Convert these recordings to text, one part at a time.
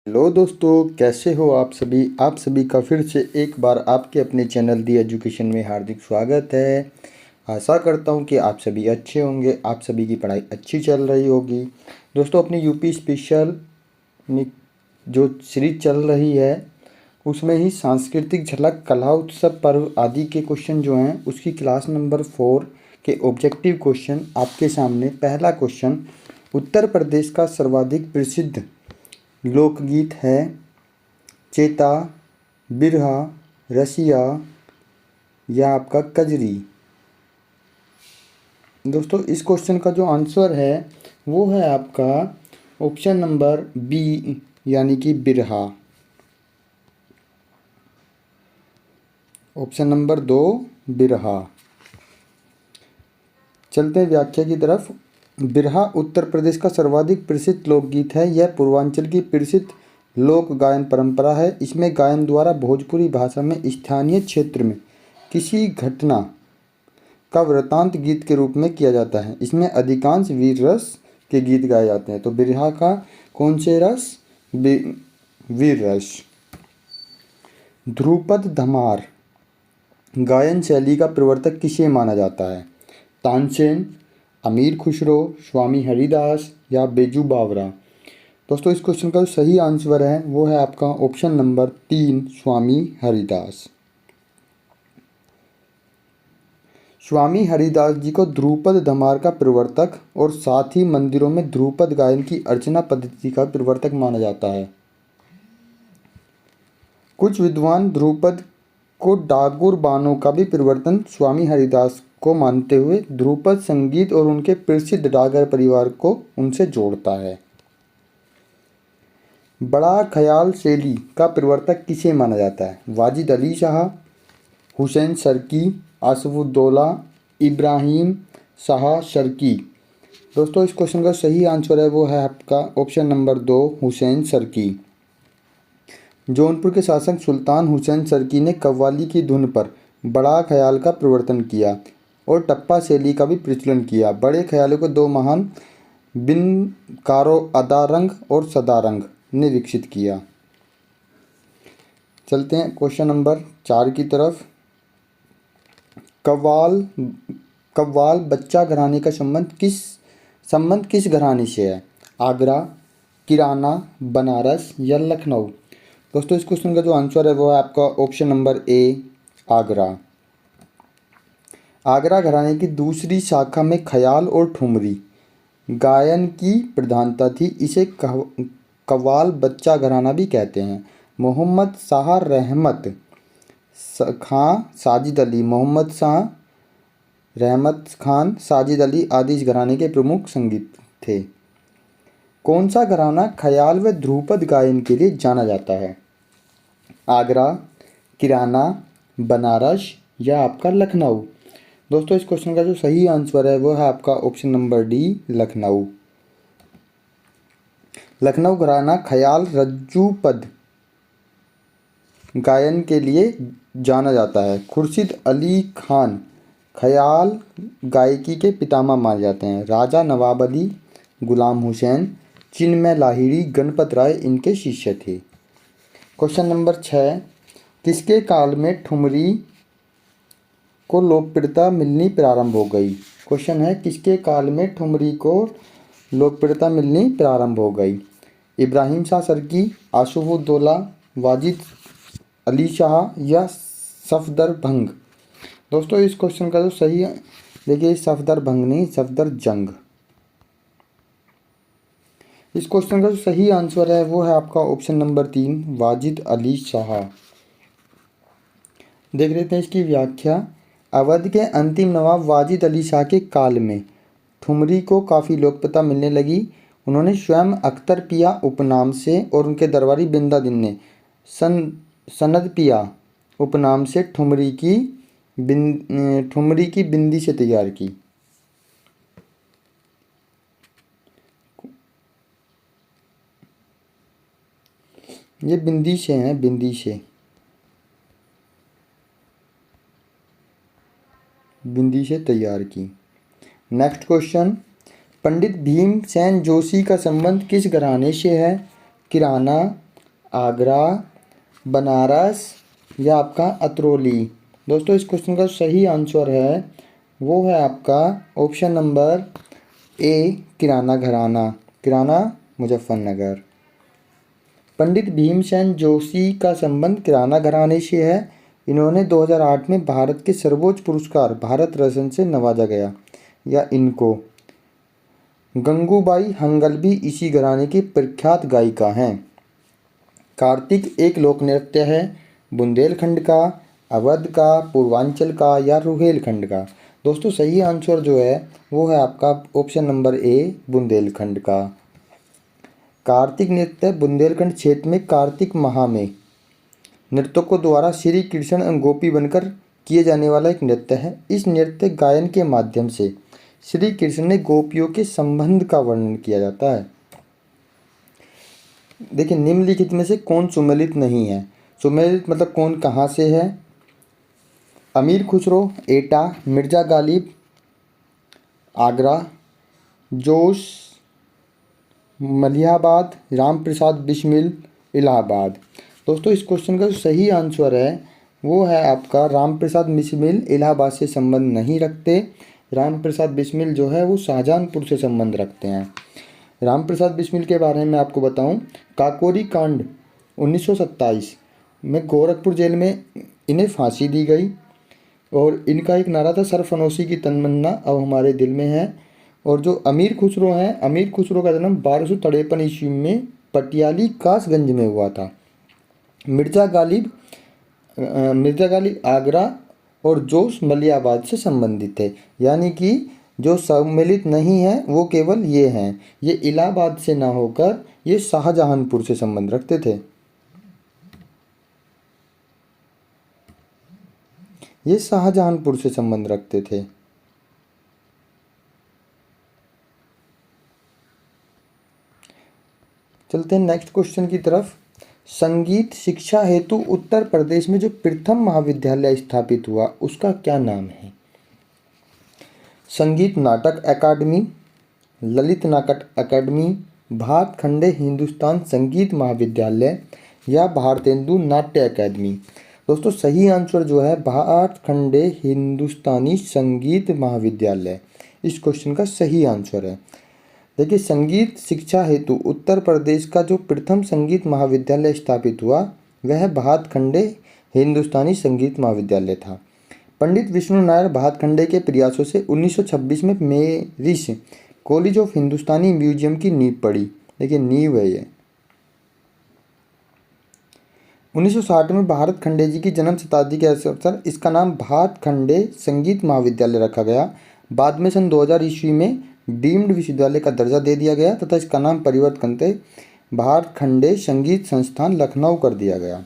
Hello दोस्तों, कैसे हो आप सभी का फिर से एक बार आपके अपने चैनल दी एजुकेशन में हार्दिक स्वागत है। आशा करता हूँ कि आप सभी अच्छे होंगे, आप सभी की पढ़ाई अच्छी चल रही होगी। दोस्तों, अपनी यूपी स्पेशल जो सीरीज चल रही है उसमें ही सांस्कृतिक झलक, कला उत्सव, पर्व आदि के क्वेश्चन जो हैं उसकी क्लास नंबर 4 के ऑब्जेक्टिव क्वेश्चन आपके सामने। पहला क्वेश्चन, उत्तर प्रदेश का सर्वाधिक प्रसिद्ध लोकगीत है चेता, बिरहा, रसिया या आपका कजरी। दोस्तों, इस क्वेश्चन का जो आंसर है वो है आपका ऑप्शन नंबर बी, यानी कि बिरहा। ऑप्शन नंबर 2 बिरहा। चलते हैं व्याख्या की तरफ। बिरहा उत्तर प्रदेश का सर्वाधिक प्रसिद्ध लोकगीत है। यह पूर्वांचल की प्रसिद्ध लोक गायन परंपरा है। इसमें गायन द्वारा भोजपुरी भाषा में स्थानीय क्षेत्र में किसी घटना का वृतांत गीत के रूप में किया जाता है। इसमें अधिकांश वीर रस के गीत गाए जाते हैं। तो बिरहा का कौन से रस? वीर रस। ध्रुपद धमार गायन शैली का प्रवर्तक किसे माना जाता है? तानसेन, अमीर खुसरो, स्वामी हरिदास या बेजू बावरा। दोस्तों, इस क्वेश्चन का जो सही आंसर है वो है आपका ऑप्शन नंबर 3 स्वामी हरिदास। स्वामी हरिदास जी को ध्रुपद धमार का प्रवर्तक और साथ ही मंदिरों में ध्रुपद गायन की अर्चना पद्धति का प्रवर्तक माना जाता है। कुछ विद्वान ध्रुपद को डागुर बानों का भी प्रवर्तन स्वामी हरिदास को मानते हुए ध्रुपद संगीत और उनके प्रसिद्ध डागर परिवार को उनसे जोड़ता है। बड़ा ख्याल शैली का प्रवर्तक किसे माना जाता है? वाजिद अली शाह, हुसैन सरकी, आसफुद्दौला, इब्राहिम शाह शर्की। दोस्तों, इस क्वेश्चन का सही आंसर है वो है आपका ऑप्शन नंबर 2 हुसैन सरकी। जौनपुर के शासक सुल्तान हुसैन सरकी ने कव्वाली की धुन पर बड़ा ख्याल का प्रवर्तन किया और टप्पा शैली का भी प्रचलन किया। बड़े ख्यालों को दो महान बिनकारों अदारंग और सदारंग ने विकसित किया। चलते हैं क्वेश्चन नंबर 4 की तरफ। कव्वाल कव्वाल बच्चा घराने का संबंध किस घराने से है? आगरा, किराना, बनारस या लखनऊ। दोस्तों, इस क्वेश्चन का जो आंसर है वो है आपका option number A Agra. Agra घराने की दूसरी शाखा में ख्याल और ठुमरी गायन की प्रधानता थी। इसे कव्वाल बच्चा घराना भी कहते हैं। मोहम्मद शाह रहमत खां, साजिद अली, मोहम्मद शाह रहमत खान, साजिद अली आदि इस घराने के प्रमुख संगीत थे। कौन सा घराना ख्याल व ध्रुपद गायन के लिए जाना जाता है? आगरा, किराना, बनारस या आपका लखनऊ। दोस्तों, इस क्वेश्चन का जो सही आंसर है वो है आपका option number D Lucknow. Lucknow घराना ख्याल रज्जुपद गायन के लिए जाना जाता है। खुर्शीद अली खान ख्याल गायकी के पितामह माने जाते हैं। राजा नवाब अली, गुलाम हुसैन, चिन्मय लाहिड़ी, गणपत राय इनके शिष्य थे। क्वेश्चन नंबर 6, किसके काल में ठुमरी को लोकप्रियता मिलनी प्रारंभ हो गई? क्वेश्चन है, किसके काल में ठुमरी को लोकप्रियता मिलनी प्रारंभ हो गई? इब्राहिम शाह सरकी, आसफुद्दौला, वाजिद अली शाह या सफदरजंग। दोस्तों, इस क्वेश्चन का जो सही देखिए सफदरजंग नहीं, सफदरजंग। इस क्वेश्चन का जो सही आंसर है वो है आपका ऑप्शन नंबर 3 वाजिद अली शाह। देख लेते हैं इसकी व्याख्या। अवध के अंतिम नवाब वाजिद अली शाह के काल में ठुमरी को काफ़ी लोकप्रियता मिलने लगी। उन्होंने स्वयं अख्तर पिया उपनाम से और उनके दरबारी बिंदादिन ने सनद पिया उपनाम से ठुमरी की बिंदी से तैयार की। ये बिंदी से हैं, बिंदी से तैयार की। नेक्स्ट क्वेश्चन, पंडित भीमसेन जोशी का संबंध किस घराने से है? किराना, आगरा, बनारस या आपका अतरौली। दोस्तों इस क्वेश्चन का सही आंसर है वो है आपका ऑप्शन नंबर ए, किराना घराना, किराना मुजफ्फरनगर। पंडित भीमसेन जोशी का संबंध किराना घराने से है। इन्होंने 2008 में भारत के सर्वोच्च पुरस्कार भारत रत्न से नवाजा गया। या इनको गंगूबाई हंगलबी इसी घराने की प्रख्यात गायिका हैं। कार्तिक एक लोक नृत्य है बुंदेलखंड का, अवध का, पूर्वांचल का या रुहेलखंड का। दोस्तों सही आंसर जो है वो है आपका ऑप्शन नंबर ए, बुंदेलखंड का। कार्तिक नृत्य बुंदेलखंड क्षेत्र में कार्तिक माह में नर्तकों द्वारा श्री कृष्ण एवं गोपी बनकर किए जाने वाला एक नृत्य है। इस नृत्य गायन के माध्यम से श्री कृष्ण ने गोपियों के संबंध का वर्णन किया जाता है। देखिए निम्नलिखित में से कौन सुमेलित नहीं है। सुमेलित मतलब कौन कहाँ से है। अमीर खुसरो, एटा, मिर्ज़ा गालिब, आगरा, जोश, मलिहाबाद, राम प्रसाद बिस्मिल, इलाहाबाद। दोस्तों इस क्वेश्चन का जो सही आंसर है वो है आपका राम प्रसाद बिस्मिल इलाहाबाद से संबंध नहीं रखते। राम प्रसाद बिस्मिल जो है वो शाहजहानपुर से संबंध रखते हैं। राम प्रसाद बिस्मिल के बारे में आपको बताऊं, काकोरी कांड 1927 में गोरखपुर जेल में इन्हें फांसी दी गई और इनका एक नारा था सरफनोशी की तमन्ना अब हमारे दिल में है। और जो अमीर खुसरो हैं, अमीर खुसरो का जन्म 1253 ईस्वी में पटियाली कासगंज में हुआ था। मिर्ज़ा गालिब आगरा और जोश मलियाबाद से संबंधित है। यानी कि जो सम्मिलित नहीं है वो केवल ये हैं, ये इलाहाबाद से ना होकर ये शाहजहानपुर से संबंध रखते थे। ये शाहजहानपुर से संबंध रखते थे। चलते हैं नेक्स्ट क्वेश्चन की तरफ। संगीत शिक्षा हेतु उत्तर प्रदेश में जो प्रथम महाविद्यालय स्थापित हुआ उसका क्या नाम है। संगीत नाटक अकादमी, ललित नाटक अकादमी, भातखंडे हिंदुस्तान संगीत महाविद्यालय या भारतेंदु नाट्य अकादमी। दोस्तों सही आंसर जो है भातखंडे हिंदुस्तानी संगीत महाविद्यालय इस क्वेश्चन का सही आंसर है। देखिए संगीत शिक्षा हेतु उत्तर प्रदेश का जो प्रथम संगीत महाविद्यालय स्थापित हुआ वह भातखंडे हिंदुस्तानी संगीत महाविद्यालय था। पंडित विष्णु नायर भातखंडे के प्रयासों से 1926 में मेरिस कॉलेज ऑफ हिंदुस्तानी म्यूजियम की नींव पड़ी। देखिए नींव है ये। 1960 में भारत खंडे जी की जन्म शताब्दी के अवसर पर इसका नाम भातखंडे संगीत महाविद्यालय रखा गया। बाद में सन 2000 ईस्वी में डीम्ड विश्वविद्यालय का दर्जा दे दिया गया तथा इसका नाम परिवर्तन करके भातखंडे संगीत संस्थान लखनऊ कर दिया गया।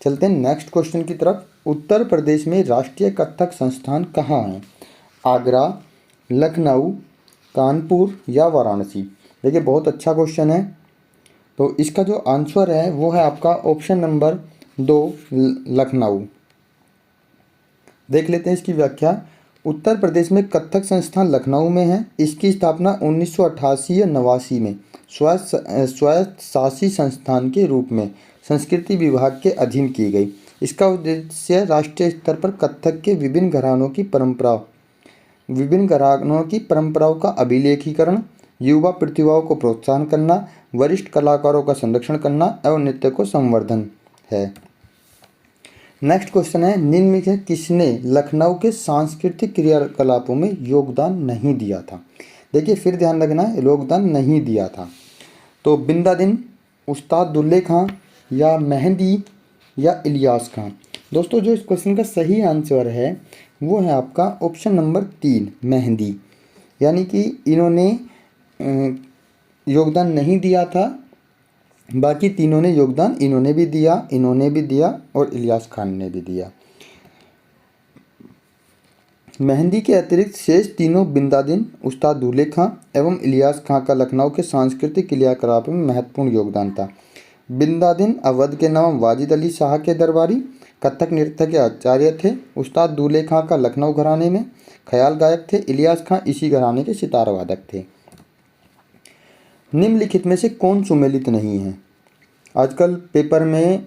चलते हैं नेक्स्ट क्वेश्चन की तरफ। उत्तर प्रदेश में राष्ट्रीय कथक संस्थान कहाँ हैं। आगरा, लखनऊ, कानपुर या वाराणसी। देखिए बहुत अच्छा क्वेश्चन है। तो इसका जो आंसर है वो है आपका ऑप्शन नंबर 2 लखनऊ। देख लेते हैं इसकी व्याख्या। उत्तर प्रदेश में कथक संस्थान लखनऊ में है। इसकी स्थापना 1988 या 89 में स्वायत्त शासी संस्थान के रूप में संस्कृति विभाग के अधीन की गई। इसका उद्देश्य राष्ट्रीय स्तर पर कथक के विभिन्न घरानों की परंपराओं का अभिलेखीकरण, युवा प्रतिभाओं को प्रोत्साहन करना, वरिष्ठ कलाकारों का संरक्षण करना एवं नृत्य को संवर्धन है। नेक्स्ट क्वेश्चन है, निम्न में से किसने लखनऊ के सांस्कृतिक क्रियाकलापों में योगदान नहीं दिया था। देखिए फिर ध्यान रखना है, योगदान नहीं दिया था। तो बिंदादिन, उस्ताद दुल्ले खां या मेहंदी या इलियास खां। दोस्तों जो इस क्वेश्चन का सही आंसर है वो है आपका ऑप्शन नंबर 3 मेहंदी। यानी कि इन्होंने योगदान नहीं दिया था, बाकी तीनों ने योगदान इन्होंने भी दिया और इलियास खान ने भी दिया। मेहंदी के अतिरिक्त शेष तीनों बिंदादिन, उस्ताद दूल्हे खां एवं इलियास खां का लखनऊ के सांस्कृतिक क्रियाकलापों में महत्वपूर्ण योगदान था। बिंदादिन अवध के नवाब वाजिद अली शाह के दरबारी कथक नृत्य के आचार्य थे। उस्ताद दूल्हे खां का लखनऊ घराने में ख्याल गायक थे। इलियास खां इसी घराने के सितार वादक थे। निम्नलिखित में से कौन सुमेलित नहीं है। आजकल पेपर में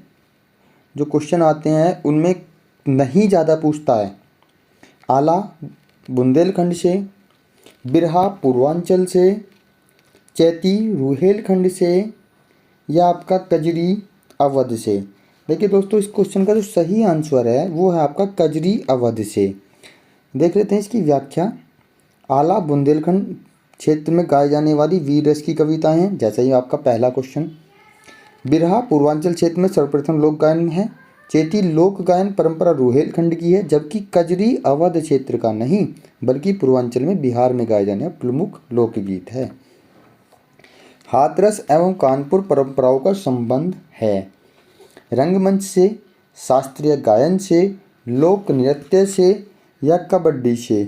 जो क्वेश्चन आते हैं उनमें नहीं ज़्यादा पूछता है। आला बुंदेलखंड से, बिरहा पूर्वांचल से, चैती रुहेलखंड से, या आपका कजरी अवध से। देखिए दोस्तों, इस क्वेश्चन का जो सही आंसर है वो है आपका कजरी अवध से। देख लेते हैं इसकी व्याख्या। आला बुंदेलखंड क्षेत्र में गाई जाने वाली वीर रस की कविताएं हैं, जैसा ही आपका पहला क्वेश्चन। बिरहा पूर्वांचल क्षेत्र में सर्वप्रथम लोक गायन है। चैती लोक गायन परंपरा रुहेलखंड की है, जबकि कजरी अवध क्षेत्र का नहीं बल्कि पूर्वांचल में बिहार में गाए जाने वाला प्रमुख लोकगीत है। हाथरस एवं कानपुर परंपराओं का संबंध है। रंगमंच से, शास्त्रीय गायन से, लोक नृत्य से, या कबड्डी से।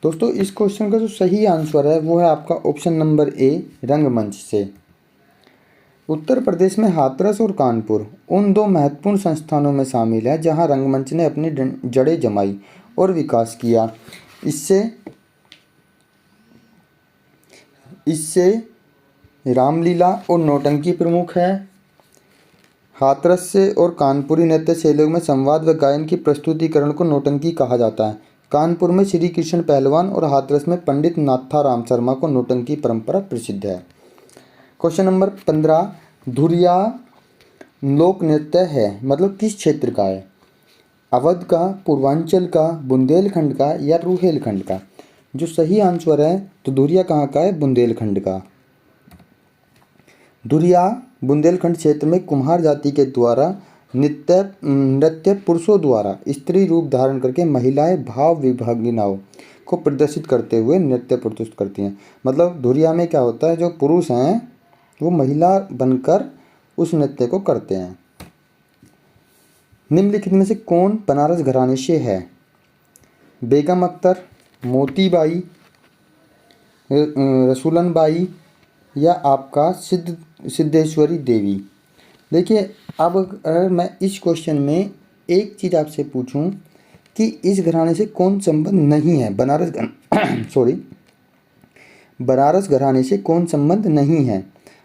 दोस्तों, इस क्वेश्चन का जो सही आंसर है वो है आपका ऑप्शन नंबर ए, रंगमंच से। उत्तर प्रदेश में हाथरस और कानपुर उन दो महत्वपूर्ण संस्थानों में शामिल है जहां रंगमंच ने अपनी जड़ें जमाई और विकास किया। इससे रामलीला और नौटंकी प्रमुख है। हाथरस से और कानपुरी नृत्य शैलियों में संवाद व गायन की प्रस्तुतिकरण को नौटंकी कहा जाता है। कानपुर में श्री कृष्ण पहलवान और हाथरस में पंडित नाथाराम शर्मा को नौटंकी परंपरा प्रसिद्ध है। क्वेश्चन नंबर 15, धुरिया लोक नृत्य है मतलब किस क्षेत्र का है? अवध का, पूर्वांचल का, बुंदेलखंड का, या रुहेलखंड का? जो सही आंसर है तो धुरिया कहाँ का है? बुंदेलखंड का। धुरिया बुंदेलखंड क्षेत्र में कुम्हार जाति के द्वारा नृत्य पुरुषों द्वारा स्त्री रूप धारण करके महिलाएं भाव विभंगिनाओं को प्रदर्शित करते हुए नृत्य प्रस्तुत करती हैं। मतलब धुरिया में क्या होता है, जो पुरुष हैं वो महिला बनकर उस नृत्य को करते हैं। निम्नलिखित में से कौन बनारस घराने से है? बेगम अख्तर, मोतीबाई, रसूलन बाई, या आपका सिद्धेश्वरी देवी। देखिए, अब अगर मैं इस क्वेश्चन में एक चीज़ आपसे पूछूं कि इस घराने से कौन संबंध नहीं है, बनारस घराने से कौन संबंध नहीं है,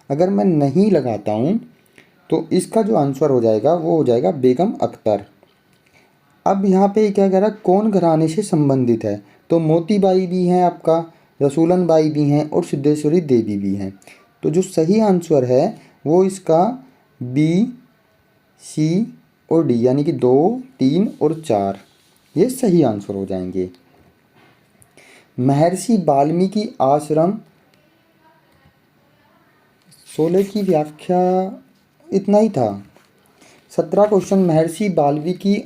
अगर मैं नहीं लगाता हूं तो इसका जो आंसर हो जाएगा वो हो जाएगा बेगम अख्तर। अब यहाँ पे क्या कह रहा है, कौन घराने से संबंधित है? तो मोतीबाई भी हैं, आपका रसूलन बाई भी हैं, और सिद्धेश्वरी देवी भी हैं। तो जो सही आंसर है वो इसका बी, सी और डी, यानी कि 2, 3 और 4 ये सही आंसर हो जाएंगे। महर्षि वाल्मीकि आश्रम 16 की व्याख्या इतना ही था। 17 क्वेश्चन, महर्षि वाल्मीकि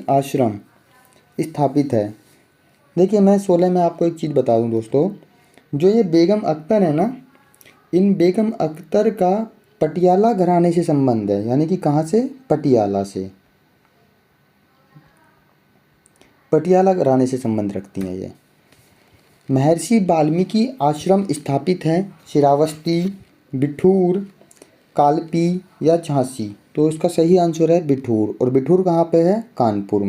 आश्रम स्थापित है। देखिए, मैं 16 में आपको एक चीज़ बता दूं दोस्तों, जो ये बेगम अख्तर है ना, इन बेगम अख्तर का पटियाला घराने से संबंध है। यानी कि कहाँ से? पटियाला से, पटियाला घराने से संबंध रखती हैं ये। महर्षि वाल्मीकि आश्रम स्थापित है श्रावस्ती, बिठूर, कालपी या झांसी। तो इसका सही आंसर है बिठूर। और बिठूर कहाँ पे है? कानपुर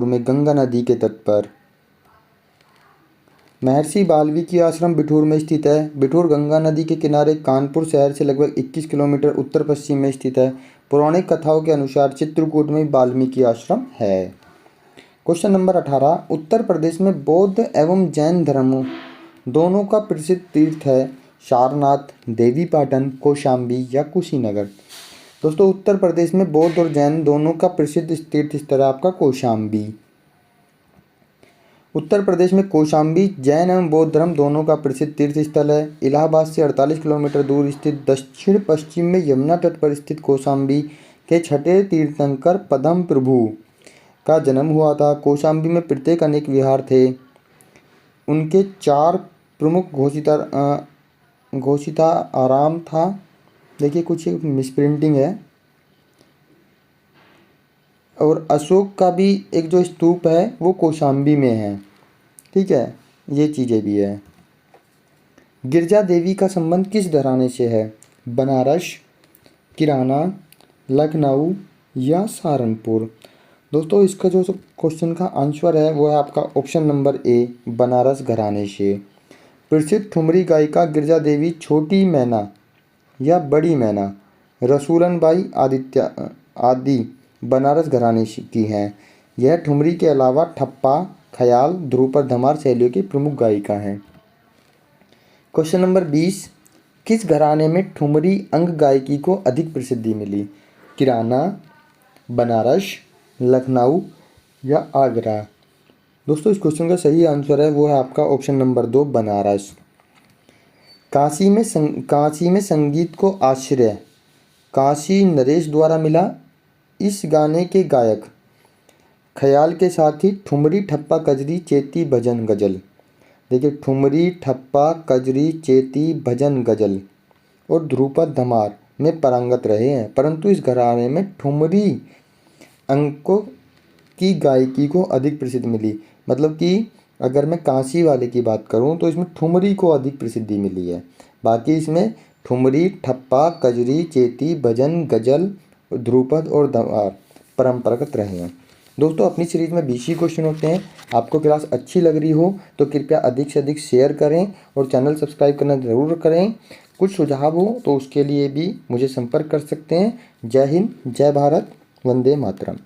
में, गंगा नदी के तट पर। महर्षि वाल्मीकि आश्रम बिठूर में स्थित है। बिठूर गंगा नदी के किनारे कानपुर शहर से लगभग 21 किलोमीटर उत्तर पश्चिम में स्थित है। पौराणिक कथाओं के अनुसार चित्रकूट में वाल्मीकि आश्रम है। क्वेश्चन नंबर 18, उत्तर प्रदेश में बौद्ध एवं जैन धर्मों दोनों का प्रसिद्ध तीर्थ है सारनाथ, देवीपाटन, कौशाम्बी या कुशीनगर। दोस्तों, उत्तर प्रदेश में बौद्ध और जैन दोनों का प्रसिद्ध तीर्थ स्थल है आपका कौशाम्बी। उत्तर प्रदेश में कौशाम्बी जैन एवं बौद्ध धर्म दोनों का प्रसिद्ध तीर्थ स्थल है। इलाहाबाद से 48 किलोमीटर दूर स्थित दक्षिण पश्चिम में यमुना तट पर स्थित कौशाम्बी के छठे तीर्थंकर पद्म प्रभु का जन्म हुआ था। कौशाम्बी में प्रत्येक अनेक विहार थे। उनके 4 प्रमुख घोषिता आराम था। देखिए, कुछ मिसप्रिंटिंग है। और अशोक का भी एक जो स्तूप है वो कौशाम्बी में है। ठीक है, ये चीज़ें भी है। गिरजा देवी का संबंध किस घराने से है? बनारस, किराना, लखनऊ या सहारनपुर। दोस्तों इसका जो क्वेश्चन का आंसर है वो है आपका ऑप्शन नंबर ए, बनारस घराने से। प्रसिद्ध ठुमरी गायिका गिरजा देवी छोटी मैना या बड़ी मैना, रसूलन बाई आदि बनारस घराने की हैं। यह ठुमरी के अलावा ठप्पा, ख्याल, ध्रुपद धमार शैलियों की प्रमुख गायिका हैं। क्वेश्चन नंबर 20, किस घराने में ठुमरी अंग गायकी को अधिक प्रसिद्धि मिली? किराना, बनारस, लखनऊ या आगरा? दोस्तों इस क्वेश्चन का सही आंसर है वो है आपका ऑप्शन नंबर 2, बनारस। काशी में संगीत को आश्रय काशी नरेश द्वारा मिला। इस गाने के गायक ख्याल के साथ ही ठुमरी, ठप्पा, कजरी, चेती, भजन, गजल। देखिए ठुमरी, ठप्पा, कजरी, चेती, भजन, गजल और ध्रुपद धमार में पारंगत रहे हैं, परंतु इस घराने में ठुमरी अंकों की गायकी को अधिक प्रसिद्धि मिली। मतलब कि अगर मैं काशी वाले की बात करूं तो इसमें ठुमरी को अधिक प्रसिद्धि मिली है, बाकी इसमें ठुमरी, ठप्पा, कजरी, चेती, भजन, गजल, ध्रुपद और धमार परंपरागत रहे हैं। दोस्तों अपनी सीरीज़ में 20 ही क्वेश्चन होते हैं। आपको क्लास अच्छी लग रही हो तो कृपया अधिक से अधिक शेयर करें और चैनल सब्सक्राइब करना ज़रूर करें। कुछ सुझाव हो तो उसके लिए भी मुझे संपर्क कर सकते हैं। जय हिंद, जय भारत, वंदे मातरम।